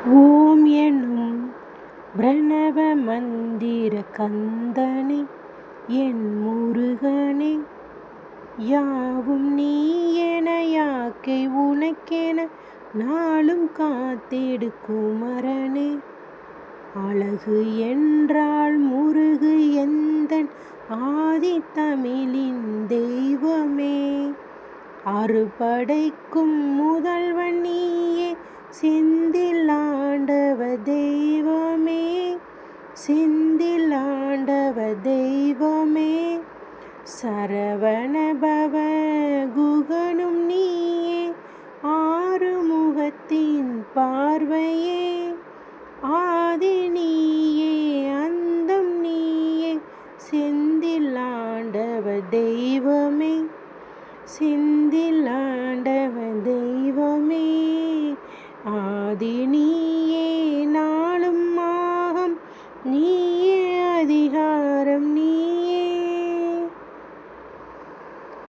ஓம் எனும் பிரணவ மந்திர கந்தனே என் முருகனே, யாவும் நீ என யாக்கை உனக்கென நாளும் காத்திடு குமரனே. அழகு என்றால் முருகு எந்தன் ஆதி தமிழின் தெய்வமே. அறுபடைக்கும் முதல்வன் நீயே, செந்தில் ஆண்டவ தெய்வமே, செந்தில் ஆண்டவ தெய்வமே. சரவண பவ குகனும் நீயே, ஆறுமுகத்தின் பார்வையே. ஆதி நீயே அந்தம் நீயே, செந்தில் ஆண்டவ தெய்வமே, செந்தில் ஆண்டவ தெய்வமே. ஆதி நீ